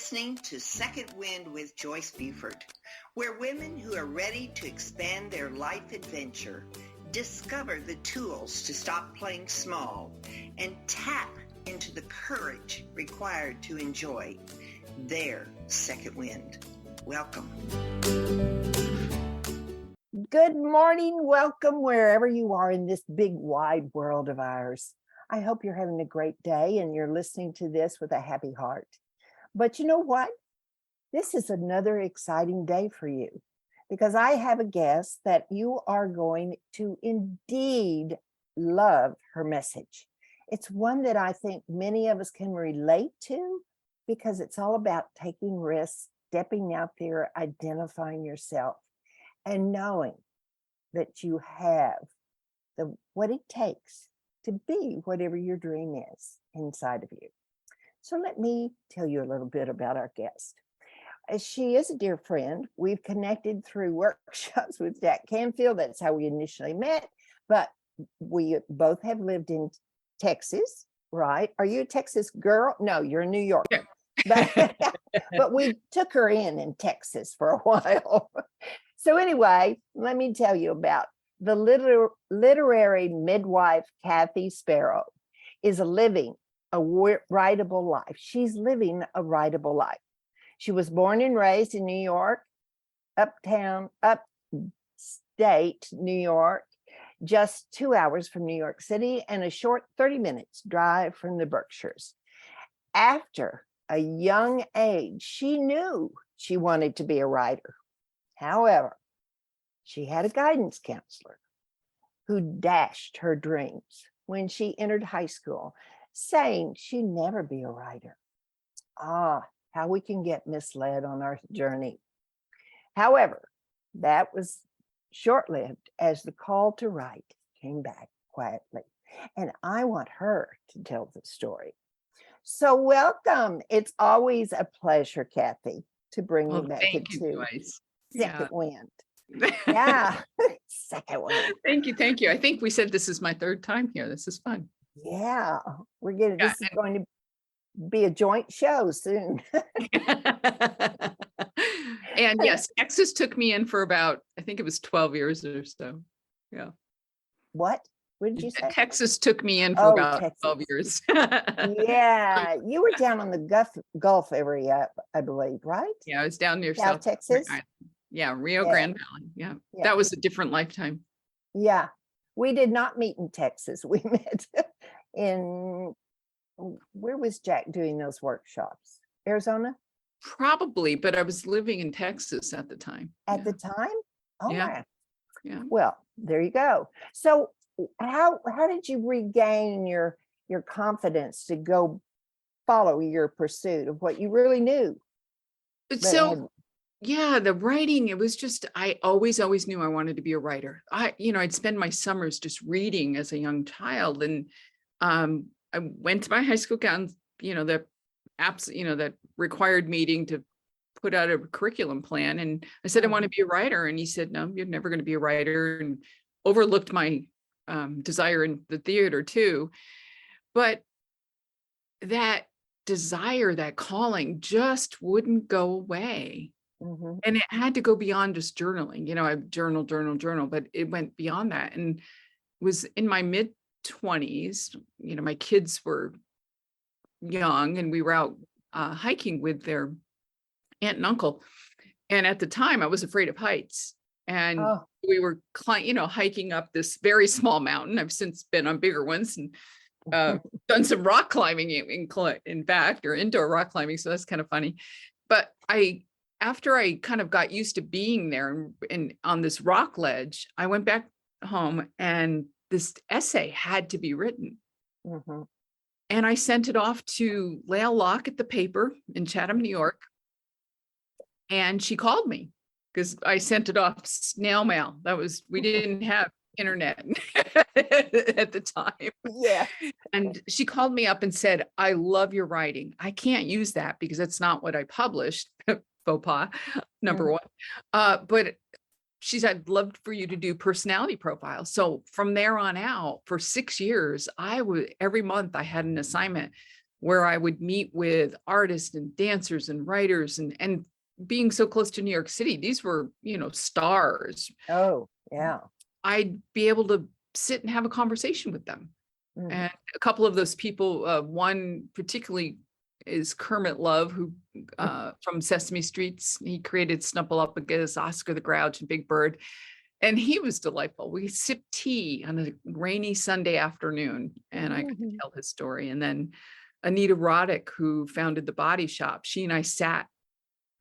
listening to Second Wind with Joyce Buford, where women who are ready to expand their life adventure discover the tools to stop playing small and tap into the courage required to enjoy their second wind. Welcome. Good morning. Welcome wherever you are in this big wide world of ours. I hope you're having a great day and you're listening to this with a happy heart. But you know what? This is another exciting day for you because I have a guest that you are going to indeed love her message. It's one that I think many of us can relate to because it's all about taking risks, stepping out there, identifying yourself, and knowing that you have what it takes to be whatever your dream is inside of you. So let me tell you a little bit about our guest. She is a dear friend. We've connected through workshops with Jack Canfield. That's how we initially met. But we both have lived in Texas, right? Are you a Texas girl? No, you're in New York. But we took her in Texas for a while. So anyway, let me tell you about the literary midwife, Kathy Sparrow, is living a writable life. She's living a writable life. She was born and raised in New York, upstate New York, just 2 hours from New York City and a short 30 minutes drive from the Berkshires. After a young age, she knew she wanted to be a writer. However, she had a guidance counselor who dashed her dreams when she entered high school, saying she'd never be a writer. How we can get misled on our journey. However, that was short-lived as the call to write came back quietly. And I want her to tell the story. So welcome. It's always a pleasure, Kathy, to bring you back into Second Wind. Yeah, Second Wind. Thank you. I think we said this is my third time here. This is fun. Yeah, this is going to be a joint show soon. And yes, Texas took me in for about, I think it was 12 years or so. Yeah. What did you say? Texas took me in for about Texas. 12 years. Yeah, you were down on the Gulf area, I believe, right? Yeah, I was down near South Texas. Yeah, Rio Grande Valley. Yeah, that was a different lifetime. Yeah, we did not meet in Texas. We met in, where was Jack doing those workshops? Arizona? Probably, but I was living in Texas at the time. At the time? Oh, yeah. Well, there you go. So how did you regain your confidence to go follow your pursuit of what you really knew? So the writing, it was just, I always knew I wanted to be a writer. I'd spend my summers just reading as a young child. And I went to my high school that required meeting to put out a curriculum plan. And I said, I want to be a writer. And he said, no, you're never going to be a writer, and overlooked my desire in the theater too. But that desire, that calling just wouldn't go away. Mm-hmm. And it had to go beyond just journaling. I journal, but it went beyond that. And was in my mid-20s, my kids were young and we were out hiking with their aunt and uncle. And at the time I was afraid of heights. And we were, hiking up this very small mountain. I've since been on bigger ones and done some rock climbing in fact, or indoor rock climbing. So that's kind of funny. But after I kind of got used to being there and on this rock ledge, I went back home and this essay had to be written. Mm-hmm. And I sent it off to Lael Locke at the paper in Chatham, New York. And she called me because I sent it off snail mail. We didn't have internet at the time. Yeah. And she called me up and said, I love your writing. I can't use that because that's not what I published. Faux pas, number one. But she said, I'd love for you to do personality profiles. So from there on out, for 6 years, every month I had an assignment where I would meet with artists and dancers and writers, and being so close to New York City, these were, stars. Oh, yeah. I'd be able to sit and have a conversation with them. Mhm. And a couple of those people, one particularly is Kermit Love, who from Sesame Streets. He created Snuffleupagus, Oscar the Grouch, and Big Bird. And he was delightful. We sipped tea on a rainy Sunday afternoon, and I could Mhm. tell his story. And then Anita Roddick, who founded the Body Shop, she and I sat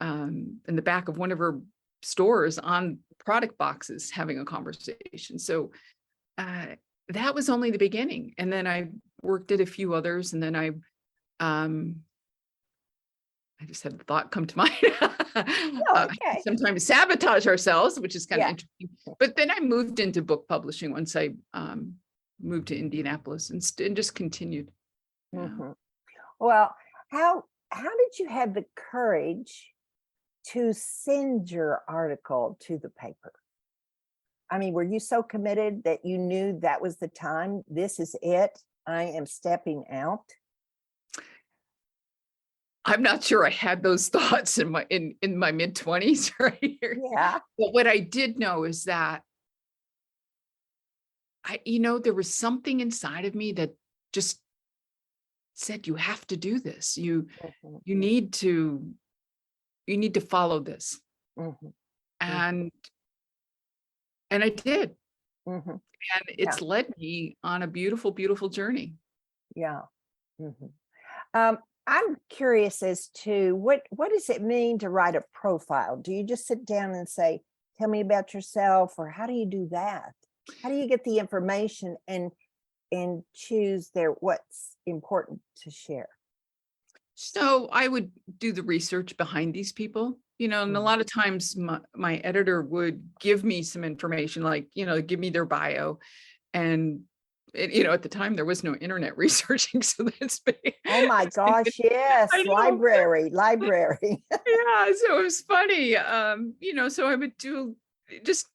in the back of one of her stores on product boxes having a conversation. So that was only the beginning. And then I worked at a few others, and then I just had the thought come to mind. Okay. Sometimes sabotage ourselves, which is kind of Yeah. interesting. But then I moved into book publishing once I moved to Indianapolis, and just continued. Yeah. Mhm. Well, how did you have the courage to send your article to the paper? I mean, were you so committed that you knew that was the time? This is it. I am stepping out. I'm not sure I had those thoughts in my mid-20s, right? Yeah. But what I did know is that there was something inside of me that just said, you have to do this. You Mhm. need to follow this. Mhm. And I did. Mhm. And it's led me on a beautiful, beautiful journey. Yeah. Mhm. I'm curious as to what does it mean to write a profile? Do you just sit down and say, "Tell me about yourself," or how do you do that? How do you get the information and choose what's important to share? So I would do the research behind these people, and a Mhm. lot of times my editor would give me some information, like, give me their bio. And at the time there was no internet researching, so that's Oh my gosh, yes, I know. library. Yeah, so it was funny. So I would do just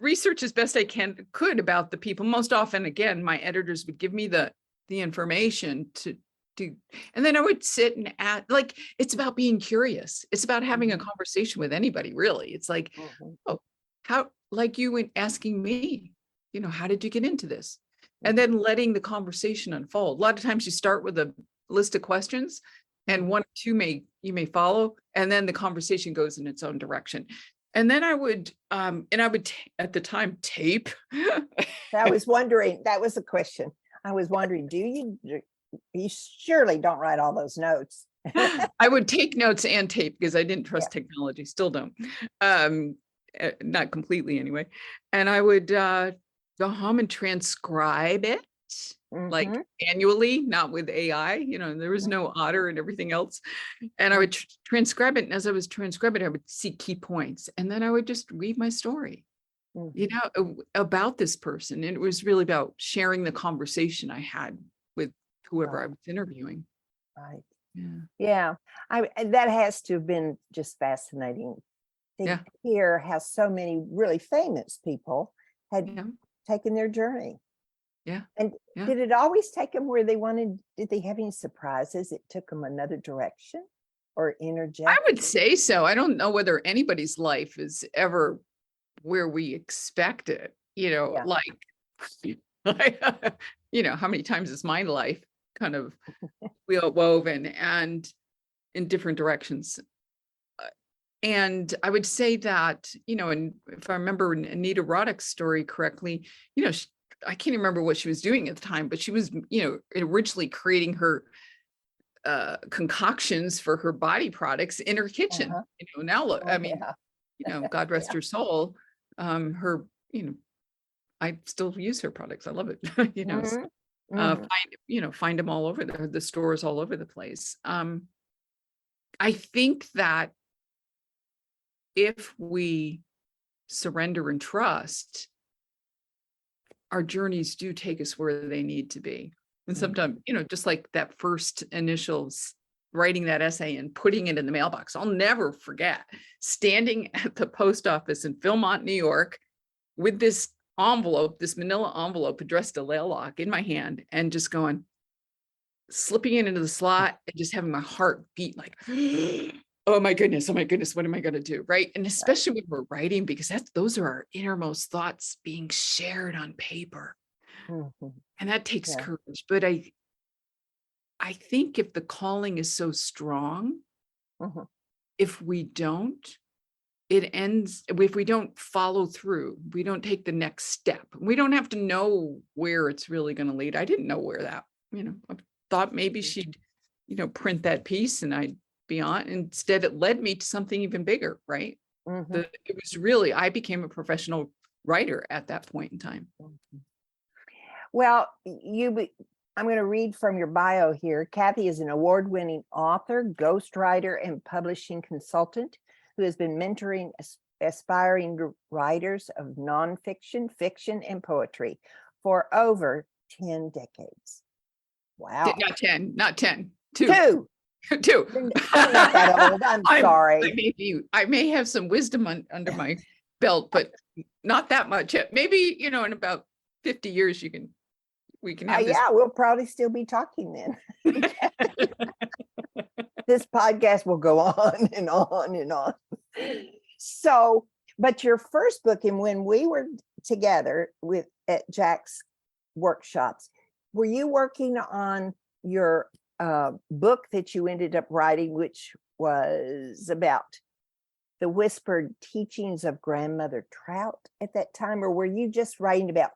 research as best I could about the people. Most often, again, my editors would give me the information to, and then I would sit and like, it's about being curious. It's about having a Mhm. conversation with anybody, really. It's like, Mhm. oh, how, like you went asking me, how did you get into this? Mhm. And then letting the conversation unfold. A lot of times you start with a list of questions, and one or two you may follow, and then the conversation goes in its own direction. And then I would at the time tape. I was wondering, that was a question. I was wondering, you surely don't write all those notes? I would take notes and tape because I didn't trust Yeah. technology, still don't. Not completely anyway. And I would go home and transcribe it, like Mhm. annually, not with AI. There was no Otter and everything else. And I would transcribe it. And as I was transcribing, I would see key points. And then I would just read my story, Mhm. about this person. And it was really about sharing the conversation I had with whoever I Right. was interviewing. Right. Yeah. Yeah. That has to have been just fascinating to Yeah. hear how so many really famous people had Yeah. taken their journey. Yeah. And Yeah. did it always take them where they wanted? Did they have any surprises? It took them another direction or I interject? would say so. I don't know whether anybody's life is ever where we expect it, Yeah. how many times is my life kind of woven and in different directions. And I would say that, and if I remember Anita Roddick's story correctly, I can't remember what she was doing at the time, but she was, originally creating her concoctions for her body products in her kitchen. Uh-huh. Now look, Oh, I mean, yeah. God rest Yeah. her soul. Her, I still use her products. I love it. Mhm. Mhm. Find them all over the stores all over the place. I think that if we surrender and trust, our journeys do take us where they need to be. And sometimes, just like that first initial writing that essay and putting it in the mailbox, I'll never forget standing at the post office in Philmont, New York, with this envelope, this manila envelope addressed to Laylock in my hand, and just going, slipping it into the slot and just having my heart beat like, oh my goodness, what am I going to do? Right. And especially when we're writing, because those are our innermost thoughts being shared on paper. Mhm. And that takes Yeah. courage. But I think if the calling is so strong, Mhm. if we don't, it ends, if we don't follow through, we don't take the next step. We don't have to know where it's really going to lead. I didn't know where that, I thought maybe she'd, print that piece and I'd be on. Instead, it led me to something even bigger, right? Mhm. It was really, I became a professional writer at that point in time. Well, I'm going to read from your bio here. Kathy is an award-winning author, ghostwriter, and publishing consultant who has been mentoring aspiring writers of nonfiction, fiction, and poetry for over 10 decades. Wow. Not 10, 2. 2. 2. I'm not that old. I'm sorry. I may have some wisdom under my belt, but not that much. Maybe, in about 50 years, we can have this. Yeah, we'll probably still be talking then. This podcast will go on and on and on. So, but your first book, and when we were together at Jack's workshops, were you working on your book that you ended up writing, which was about the whispered teachings of grandmother Trout at that time, or were you just writing about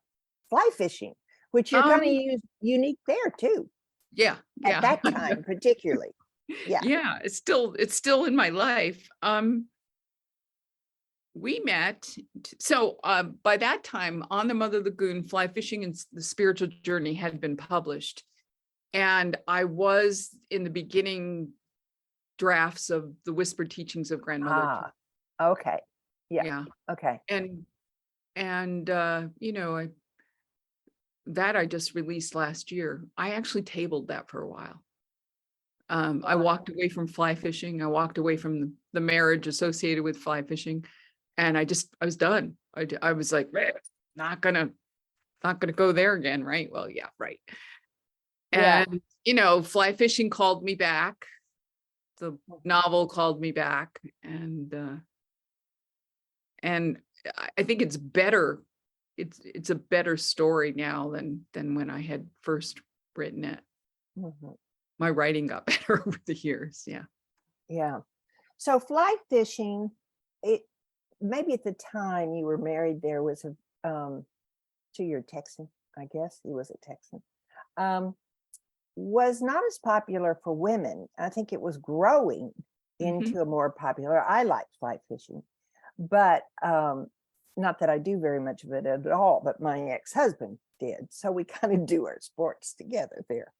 fly fishing, which you're kind of unique there too? Yeah. At that time, particularly. Yeah. Yeah, it's still in my life. We met. So by that time, On the Mother Lagoon, Fly Fishing and the Spiritual Journey had been published. And I was in the beginning drafts of the Whispered Teachings of Grandmother. Okay. Yeah. Okay. And I just released last year. I actually tabled that for a while. I walked away from fly fishing. I walked away from the marriage associated with fly fishing, and I was done. I was like, not gonna go there again, right? Well, yeah, right. And fly fishing called me back. The novel called me back, and I think it's better. It's a better story now than when I had first written it. Mm-hmm. My writing got better over the years. Yeah. Yeah. So fly fishing, maybe at the time you were married, there was to your Texan, I guess he was a Texan, was not as popular for women. I think it was growing into a more popular. I like fly fishing, but not that I do very much of it at all, but my ex-husband did. So we kind of do our sports together there.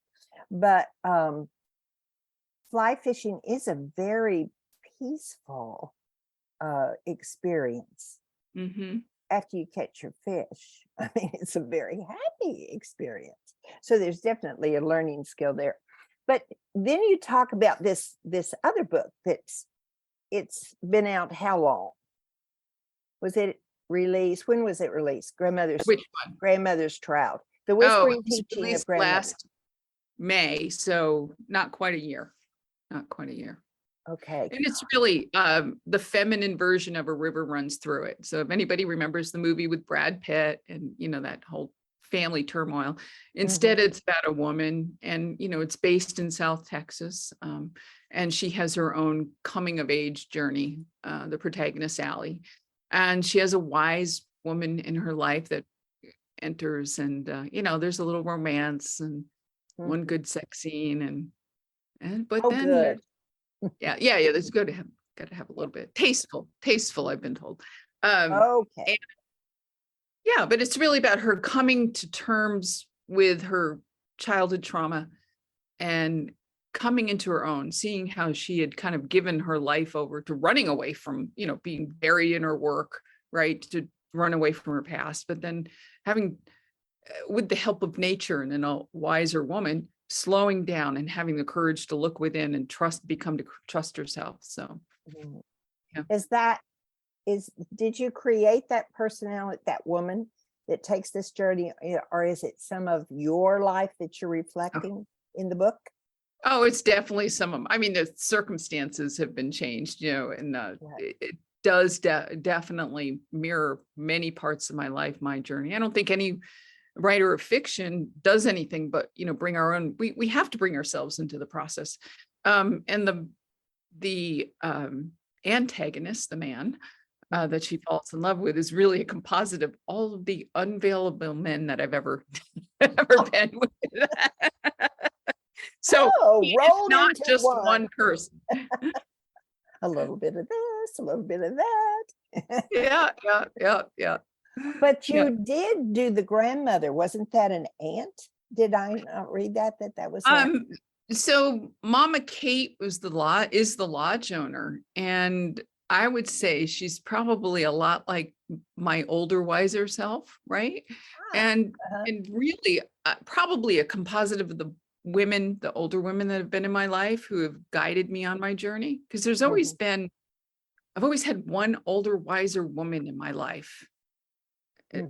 But fly fishing is a very peaceful experience after you catch your fish. I mean, it's a very happy experience. So there's definitely a learning skill there. But then you talk about this other book it's been out how long? Was it released? When was it released? Which one? Grandmother's Trout. The Whispering Teaching of Grandmother. Last May, so not quite a year. Okay. And it's really the feminine version of A River Runs Through It. So if anybody remembers the movie with Brad Pitt and, that whole family turmoil, instead it's about a woman, and, it's based in South Texas. And she has her own coming of age journey, the protagonist, Allie. And she has a wise woman in her life that enters, and, there's a little romance and one good sex scene, but then good. Yeah. There's got to have a little bit tasteful, I've been told. Okay. But it's really about her coming to terms with her childhood trauma and coming into her own, seeing how she had kind of given her life over to running away from, being buried in her work, right, to run away from her past, but then having, with the help of nature and a wiser woman, slowing down and having the courage to look within and trust herself. So did you create that personality, that woman that takes this journey, or is it some of your life that you're reflecting? in the book? Oh, it's definitely some of, I mean, the circumstances have been changed, and it does definitely mirror many parts of my life, my journey. I don't think any writer of fiction does anything but, bring our own, we have to bring ourselves into the process. And the antagonist, the man that she falls in love with, is really a composite of all of the unavailable men that I've ever been with. So it's not just one person. A little bit of this, a little bit of that. Yeah. But you did do the grandmother. Wasn't that an aunt? Did I not read that was so Mama Kate is the lodge owner, and I would say she's probably a lot like my older, wiser self, right? And really probably a composite of the older women that have been in my life who have guided me on my journey. Because there's always been, I've always had one older, wiser woman in my life.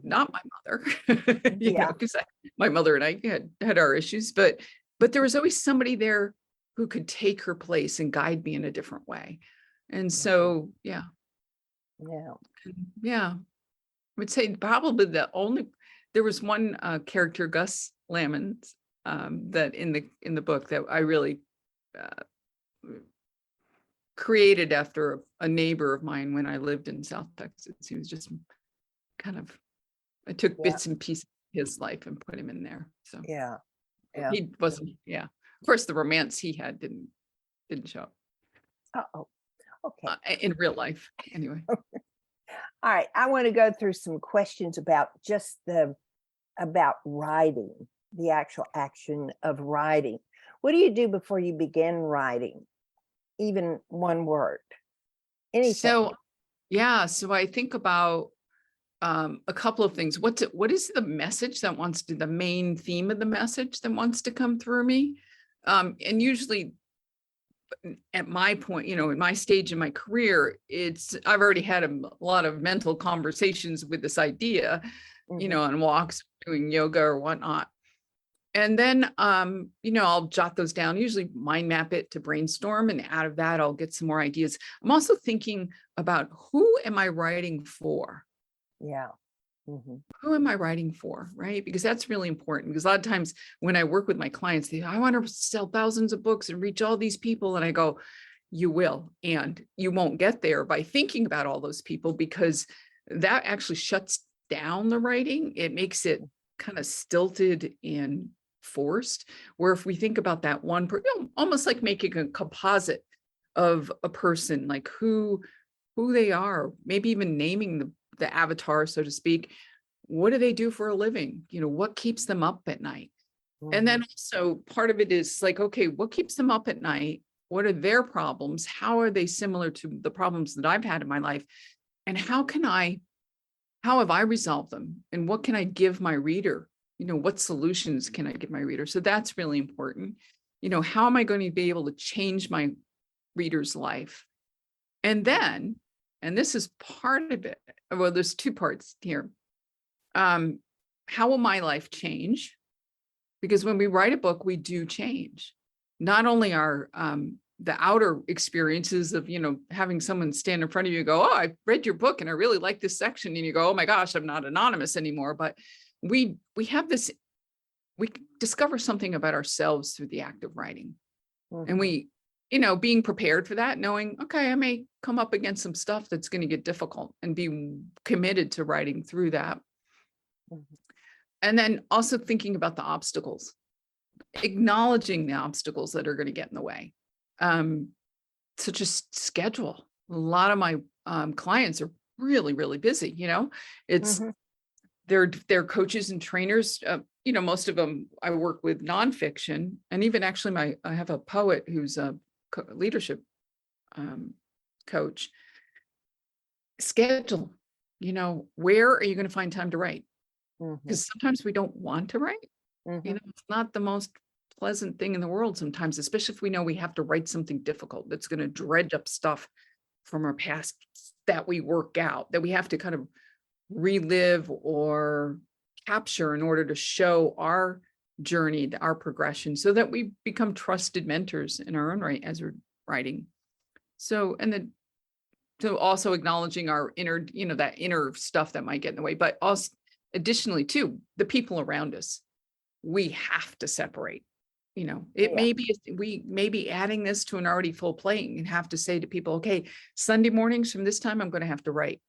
Not my mother, because my mother and I had our issues, but there was always somebody there who could take her place and guide me in a different way. And so, I would say probably there was one character, Gus Lamons, that in the book that I really created after a neighbor of mine when I lived in South Texas. He was just kind of, I took bits and pieces of his life and put him in there. So he wasn't, of course the romance he had didn't show up. Okay. In real life, anyway. All right, I want to go through some questions about just about writing, the actual action of writing. What do you do before you begin writing? Even one word? Anything? So I think about a couple of things. What is the message that the main theme of the message that wants to come through me? And usually at my point, in my stage in my career, I've already had a lot of mental conversations with this idea, on walks, doing yoga or whatnot. And then, I'll jot those down, usually mind map it to brainstorm. And out of that, I'll get some more ideas. I'm also thinking about, who am I writing for? Yeah. Who am I writing for? Right? Because that's really important. Because a lot of times when I work with my clients, I want to sell thousands of books and reach all these people. And I go, you will, and you won't get there by thinking about all those people, because that actually shuts down the writing. It makes it kind of stilted and forced. Where if we think about that one, almost like making a composite of a person, like who they are, maybe even naming the avatar, so to speak. What do they do for a living? What keeps them up at night? And then also part of it is like, okay, what keeps them up at night? What are their problems? How are they similar to the problems that I've had in my life? And how have I resolved them? And what can I give my reader? What solutions can I give my reader? So that's really important. How am I going to be able to change my reader's life? And then, and this is part of it, well, there's two parts here. How will my life change? Because when we write a book, we do change. Not only our the outer experiences of, having someone stand in front of you and go, oh, I read your book and I really like this section. And you go, oh my gosh, I'm not anonymous anymore. But we have this, we discover something about ourselves through the act of writing. And we, being prepared for that, knowing, okay, I may come up against some stuff that's going to get difficult, and be committed to writing through that. And then also thinking about the obstacles, acknowledging the obstacles that are going to get in the way. Such as schedule. A lot of my clients are really, really busy. It's they're coaches and trainers. Most of them I work with nonfiction, and even actually I have a poet who's a leadership coach. Schedule. Where are you going to find time to write? Because sometimes we don't want to write. It's not the most pleasant thing in the world sometimes, especially if we know we have to write something difficult that's going to dredge up stuff from our past that we work out, that we have to kind of relive or capture in order to show our journey, our progression, so that we become trusted mentors in our own right as we're writing. So, and then, so also acknowledging our inner, that inner stuff that might get in the way, but also additionally too, the people around us, we have to separate. It may be, we may be adding this to an already full plate and have to say to people, okay, Sunday mornings from this time, I'm going to have to write.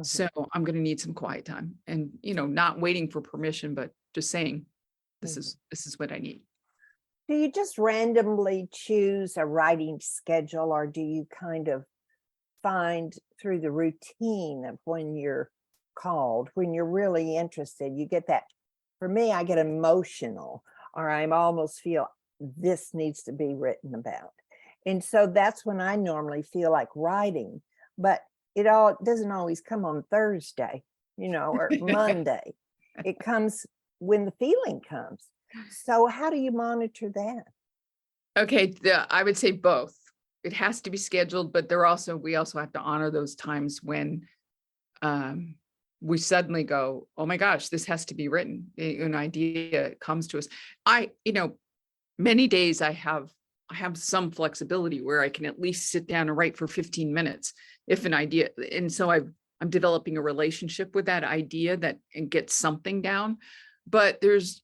So I'm going to need some quiet time, and, not waiting for permission, but just saying, this is what I need. Do you just randomly choose a writing schedule, or do you kind of find through the routine of when you're called, when you're really interested, you get that? For me, I get emotional, or I almost feel this needs to be written about. And so that's when I normally feel like writing, but it doesn't always come on Thursday, or Monday. It comes when the feeling comes. So how do you monitor that? Okay, I would say both. It has to be scheduled, but we also have to honor those times when we suddenly go, oh my gosh, this has to be written. An idea comes to us. Many days I have some flexibility where I can at least sit down and write for 15 minutes if an idea. And so I'm developing a relationship with that idea and get something down. But there's,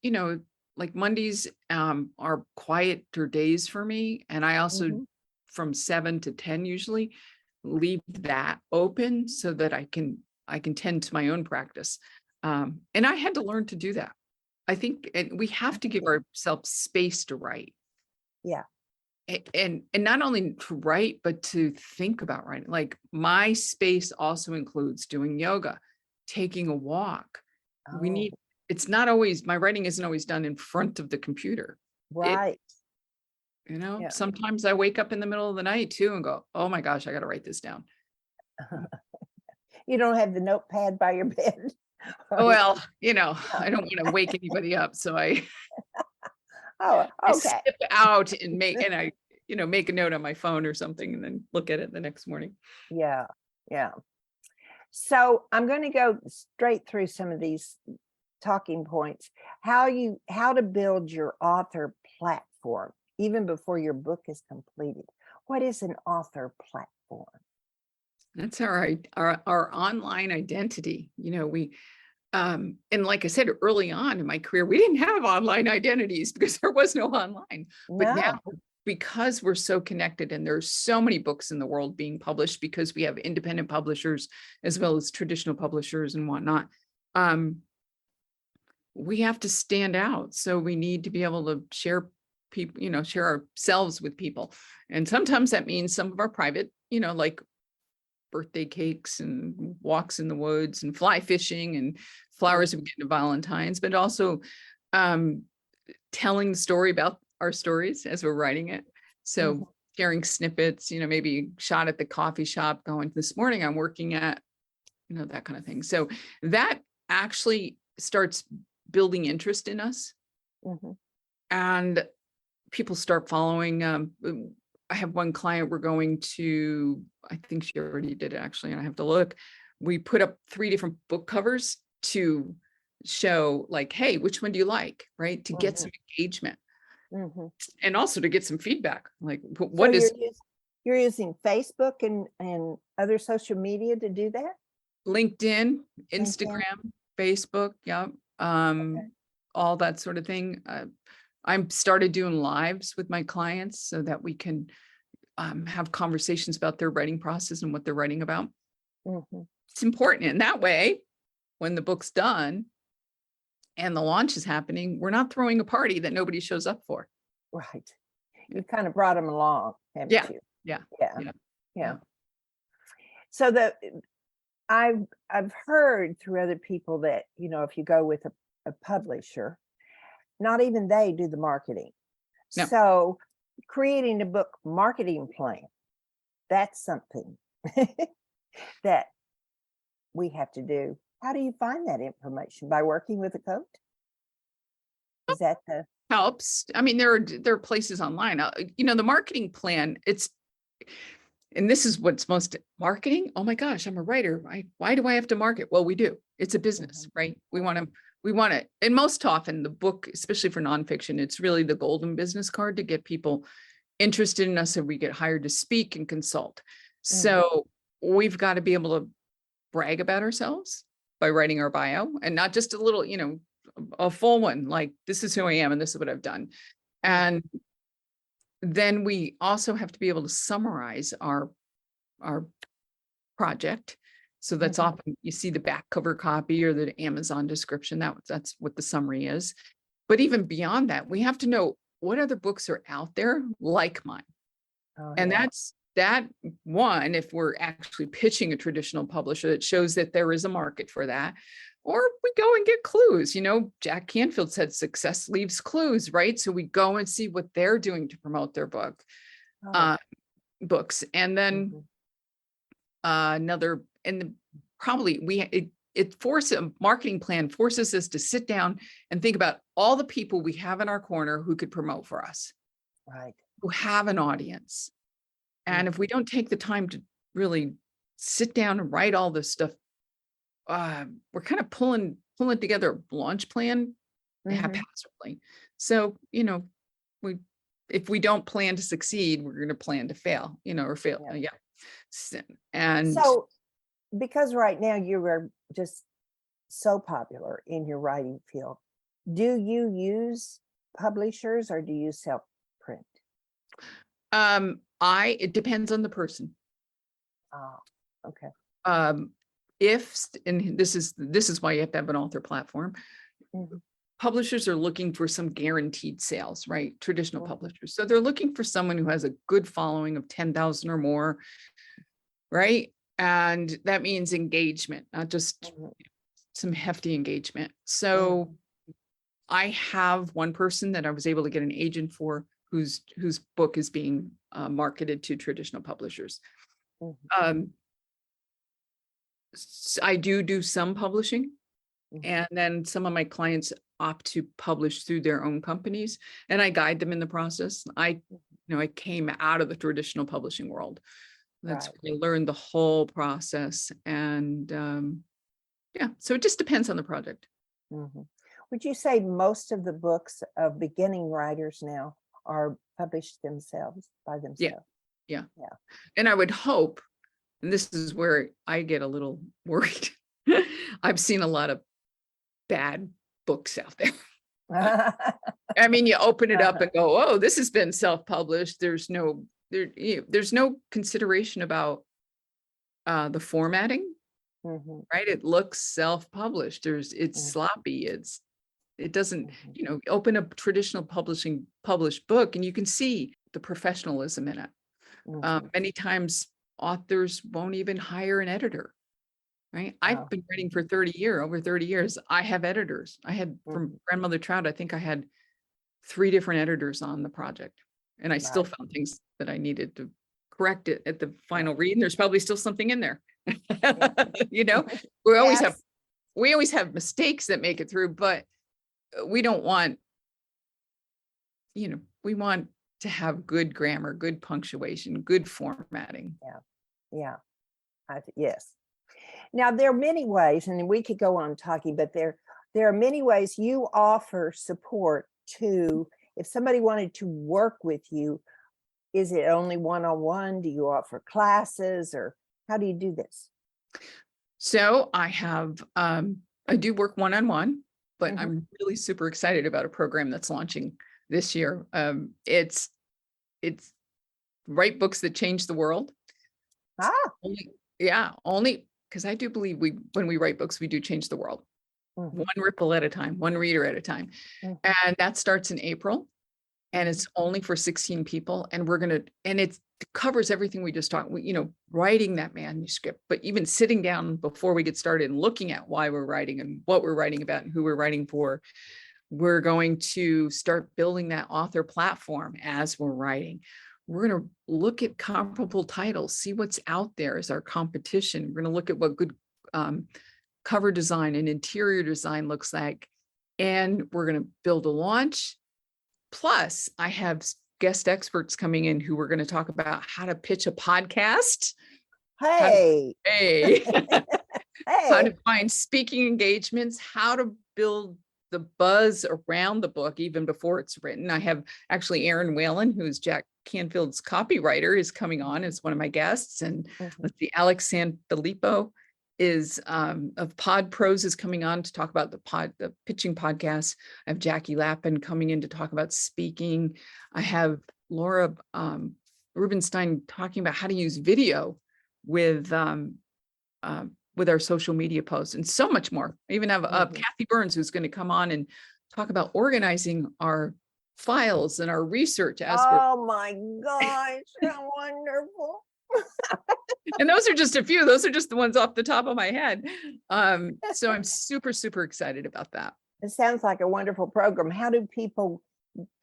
like Mondays are quieter days for me. And I also, from 7 to 10 usually, leave that open so that I can tend to my own practice. And I had to learn to do that. I think we have to give ourselves space to write. Yeah. And not only to write, but to think about writing. Like, my space also includes doing yoga, taking a walk. It's not always, my writing isn't always done in front of the computer. Right. Sometimes I wake up in the middle of the night too and go, oh my gosh, I got to write this down. You don't have the notepad by your bed? Well, I don't want to wake anybody up. So I skip out and make a note on my phone or something and then look at it the next morning. Yeah. Yeah. So I'm going to go straight through some of these talking points. How to build your author platform even before your book is completed. What is an author platform? That's our online identity. And like I said, early on in my career, we didn't have online identities because there was no online. But now, because we're so connected and there's so many books in the world being published, because we have independent publishers as well as traditional publishers and whatnot, we have to stand out. So we need to be able to share people, share ourselves with people. And sometimes that means some of our private, like birthday cakes and walks in the woods and fly fishing and flowers we get to Valentine's, but also telling the story about our stories as we're writing it. So sharing snippets, maybe shot at the coffee shop, going, this morning I'm working at, that kind of thing. So that actually starts building interest in us. And people start following. I have one client we're going to, I think she already did it actually, and I have to look. We put up 3 different book covers to show like, hey, which one do you like, right? To get some engagement and also to get some feedback. Like, what is you're using Facebook and other social media to do that? LinkedIn, Instagram, Facebook, all that sort of thing. I'm started doing lives with my clients so that we can have conversations about their writing process and what they're writing about. It's important. And that way, when the book's done and the launch is happening, we're not throwing a party that nobody shows up for. Right. You kind of brought them along, haven't you? Yeah. So I've heard through other people that, if you go with a publisher, not even they do the marketing. No. So creating a book marketing plan, that's something that we have to do. How do you find that information? By working with a coach? Is that the helps? I mean, there are places online. The marketing plan, and this is what's most marketing. Oh my gosh, I'm a writer. Why do I have to market? Well, we do. It's a business, right? We want we want to, and most often the book, especially for nonfiction, it's really the golden business card to get people interested in us so we get hired to speak and consult. So we've got to be able to brag about ourselves by writing our bio, and not just a little, a full one, like this is who I am and this is what I've done. And then we also have to be able to summarize our project. So that's often, you see the back cover copy or the Amazon description, that's what the summary is. But even beyond that, we have to know what other books are out there like mine. And that's that one, if we're actually pitching a traditional publisher, that shows that there is a market for that. Or we go and get clues. Jack Canfield said success leaves clues, right? So we go and see what they're doing to promote their books. And then a marketing plan forces us to sit down and think about all the people we have in our corner who could promote for us, right? Who have an audience. And if we don't take the time to really sit down and write all this stuff, we're kind of pulling together a launch plan haphazardly. So, if we don't plan to succeed, we're going to plan to fail, or fail. And so, because right now you are just so popular in your writing field, do you use publishers or do you self-print? It depends on the person. Oh, okay. And this is why you have to have an author platform. Publishers are looking for some guaranteed sales, right? Traditional publishers. So they're looking for someone who has a good following of 10,000 or more, right? And that means engagement, not just some hefty engagement. So I have one person that I was able to get an agent for whose book is being marketed to traditional publishers. I do some publishing, and then some of my clients opt to publish through their own companies, and I guide them in the process. I came out of the traditional publishing world. That's where I learned the whole process, and so it just depends on the project. Would you say most of the books of beginning writers now are published by themselves? Yeah. And I would hope, and this is where I get a little worried. I've seen a lot of bad books out there. I mean, you open it up and go, oh, this has been self-published. There's no consideration about the formatting, right? It looks self-published. It's sloppy. It doesn't, open a traditional published book and you can see the professionalism in it. Many times authors won't even hire an editor, right? I've been writing for over 30 years. I have editors. I had from Grandmother Trout, I think I had 3 different editors on the project, and I still found things that I needed to correct it at the final read. And there's probably still something in there. We always have mistakes that make it through, but we don't want, we want to have good grammar, good punctuation, good formatting. Yes. Now there are many ways, and we could go on talking, but there are many ways you offer support to, if somebody wanted to work with you. Is it only one-on-one? Do you offer classes, or how do you do this? So I have, I do work one-on-one, but I'm really super excited about a program that's launching this year. It's Write Books That Change the World. Only because I do believe when we write books, we do change the world. One ripple at a time, one reader at a time. And that starts in April, and it's only for 16 people. And it covers everything we just talked, writing that manuscript, but even sitting down before we get started and looking at why we're writing and what we're writing about and who we're writing for. We're going to start building that author platform as we're writing. We're going to look at comparable titles, see what's out there as our competition. We're going to look at what good cover design and interior design looks like. And we're going to build a launch. Plus, I have guest experts coming in who we're going to talk about how to pitch a podcast. Hey. how to Hey, find speaking engagements, how to build the buzz around the book even before it's written. I have actually Aaron Whalen, who's Jack Canfield's copywriter, is coming on as one of my guests. And let's see, Alex Sanfilippo is of Pod Pros is coming on to talk about the pitching podcast. I have Jackie Lappin coming in to talk about speaking. I have Laura Rubenstein talking about how to use video with our social media posts and so much more. I even have Kathy Burns, who's going to come on and talk about organizing our files and our research as oh my gosh, how wonderful. and those are just a few. Those are just the ones off the top of my head. So I'm super, super excited about that. It sounds like a wonderful program. How do people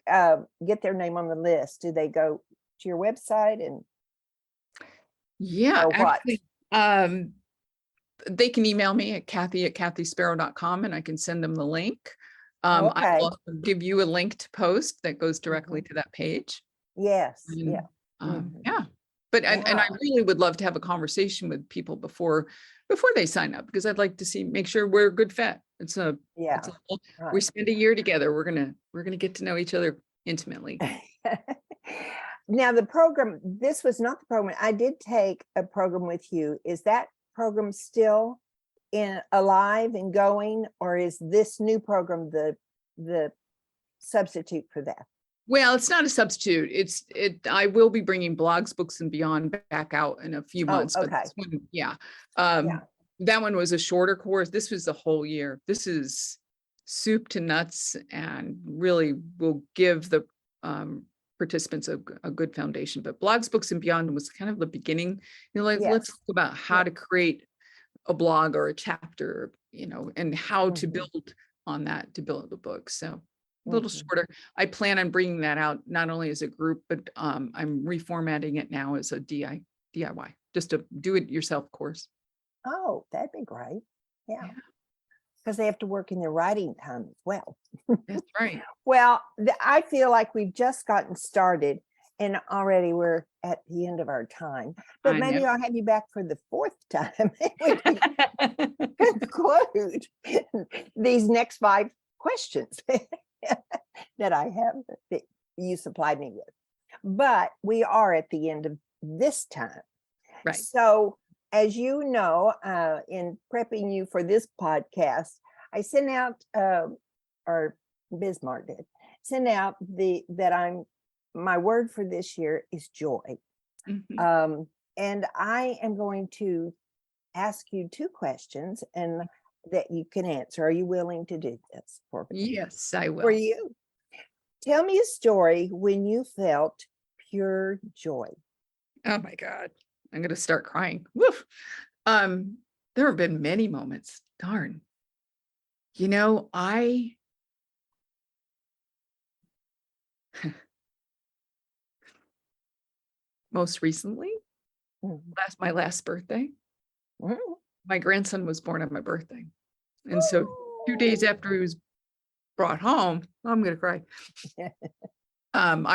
get their name on the list? Do they go to your website and yeah, or what? actually, they can email me at Kathy@kathysparrow.com and I can send them the link. I Okay. will also give you a link to post that goes directly to that page. Yes. And, Yeah. yeah. But and I Wow. really would love to have a conversation with people before they sign up, because I'd like to make sure we're a good fit. Yeah. We Right. spend a year together. We're gonna get to know each other intimately. Now the program, this was not the program. I did take a program with you. Is that program still alive and going, or is this new program the substitute for that? Well, it's not a substitute. I will be bringing Blogs, Books, and Beyond back out in a few months. Okay. But this one, Yeah. that one was a shorter course. This was the whole year. This is soup to nuts and really will give the participants a good foundation. But Blogs, Books, and Beyond was kind of the beginning. Let's talk about how to create a blog or a chapter, and how to build on that to build a book. So a little shorter. I plan on bringing that out not only as a group, but I'm reformatting it now as a DIY, just a do it yourself course. Oh, that'd be great. Yeah. Because they have to work in their writing time as well. That's right. Well, I feel like we've just gotten started and already we're at the end of our time. But maybe I'll have you back for the fourth time. We can conclude these next 5 questions that I have that you supplied me with. But we are at the end of this time. Right. So as you know, in prepping you for this podcast, I sent out, or Bismarck did, send out my word for this year is joy. And I am going to ask you 2 questions and that you can answer. Are you willing to do this for me? Yes, I will. For you. Tell me a story when you felt pure joy. Oh my God. I'm going to start crying. Woof. There have been many moments. Darn. Most recently, my last birthday, my grandson was born on my birthday. And so 2 days after he was brought home, I'm going to cry. I'm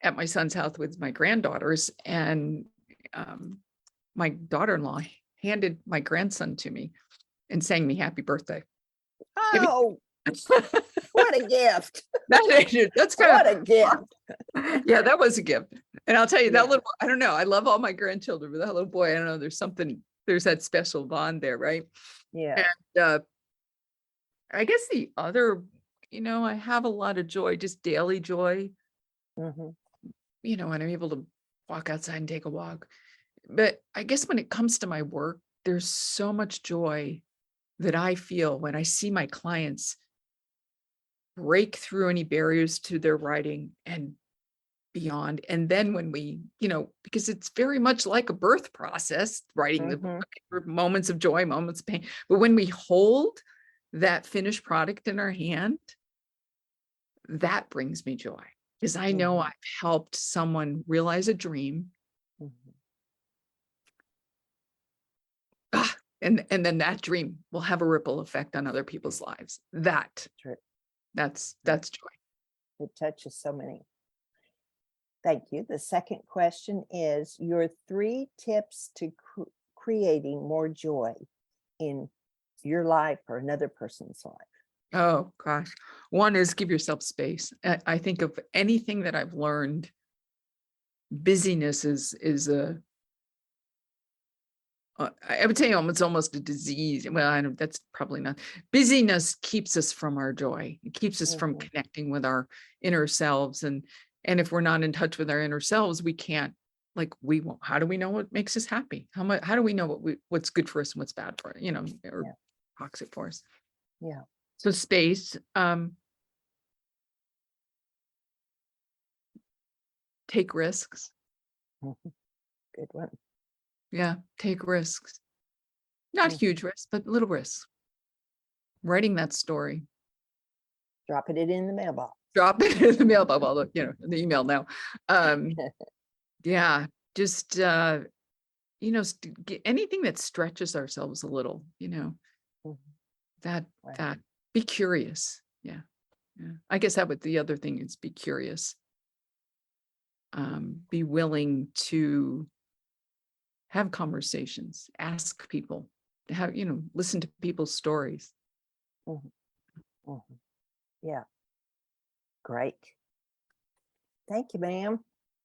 at my son's house with my granddaughters, and my daughter-in-law handed my grandson to me and sang me happy birthday. Oh, what a gift. That's kind what a gift. Yeah, that was a gift. And I'll tell you, that little, I don't know, I love all my grandchildren, but that little boy, I don't know, there's that special bond there, right? Yeah. And I guess the other, I have a lot of joy, just daily joy. When I'm able to walk outside and take a walk. But I guess when it comes to my work, there's so much joy that I feel when I see my clients break through any barriers to their writing and beyond. And then when we, because it's very much like a birth process, writing the book, moments of joy, moments of pain. But when we hold that finished product in our hand, that brings me joy, because I know I've helped someone realize a dream. And then that dream will have a ripple effect on other people's lives. That's joy. It touches so many. Thank you. The second question is your 3 tips to creating more joy in your life or another person's life? Oh gosh. One is give yourself space. I think of anything that I've learned, busyness is I would say it's almost a disease. Well, that's probably not. Busyness keeps us from our joy. It keeps us from connecting with our inner selves. And if we're not in touch with our inner selves, we can't, we won't. How do we know what makes us happy? How do we know what's good for us and what's bad for us, or toxic for us? Yeah. So space, take risks. Good one. Yeah, take risks. Not huge risks, but little risks. Writing that story. Dropping it in the mailbox. Drop it in the mailbox. Well, in the email now. Yeah, just anything that stretches ourselves a little. That be curious. Yeah. I guess the other thing is be curious. Be willing to have conversations, ask people, listen to people's stories. Yeah. Great. Thank you, ma'am.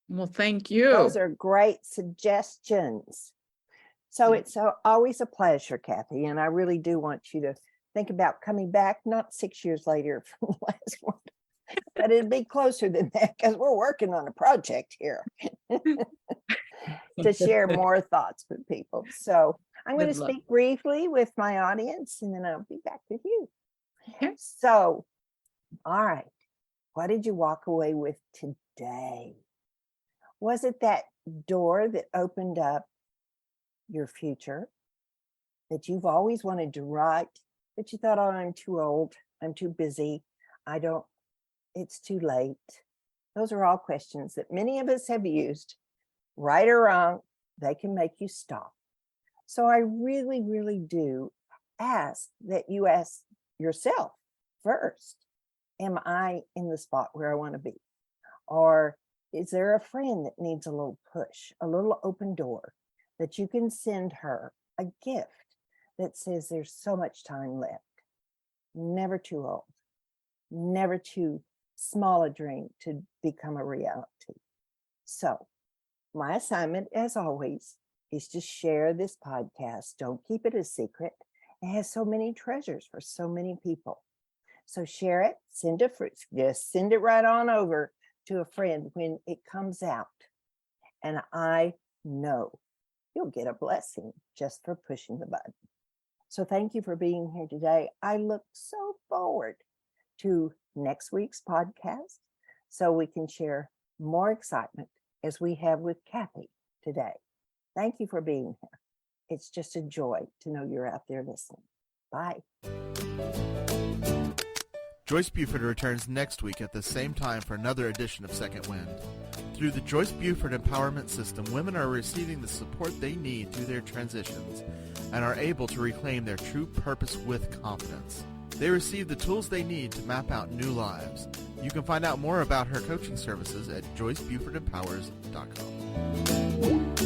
Well, thank you. Those are great suggestions. So it's always a pleasure, Kathy, and I really do want you to think about coming back, not 6 years later from the last one, but it'd be closer than that because we're working on a project here to share more thoughts with people. So I'm going to speak briefly with my audience and then I'll be back with you. Okay. So, all right. What did you walk away with today? Was it that door that opened up your future that you've always wanted to write, but you thought, oh, I'm too old, I'm too busy, it's too late? Those are all questions that many of us have used, right or wrong, they can make you stop. So I really, really do ask that you ask yourself first, am I in the spot where I want to be? Or is there a friend that needs a little push, a little open door that you can send her a gift that says there's so much time left? Never too old, never too small a dream to become a reality. So my assignment, as always, is to share this podcast. Don't keep it a secret. It has so many treasures for so many people. So share it, just send it right on over to a friend when it comes out. And I know you'll get a blessing just for pushing the button. So thank you for being here today. I look so forward to next week's podcast so we can share more excitement as we have with Kathy today. Thank you for being here. It's just a joy to know you're out there listening. Bye. Joyce Buford returns next week at the same time for another edition of Second Wind. Through the Joyce Buford Empowerment System, women are receiving the support they need through their transitions and are able to reclaim their true purpose with confidence. They receive the tools they need to map out new lives. You can find out more about her coaching services at joycebufordempowers.com.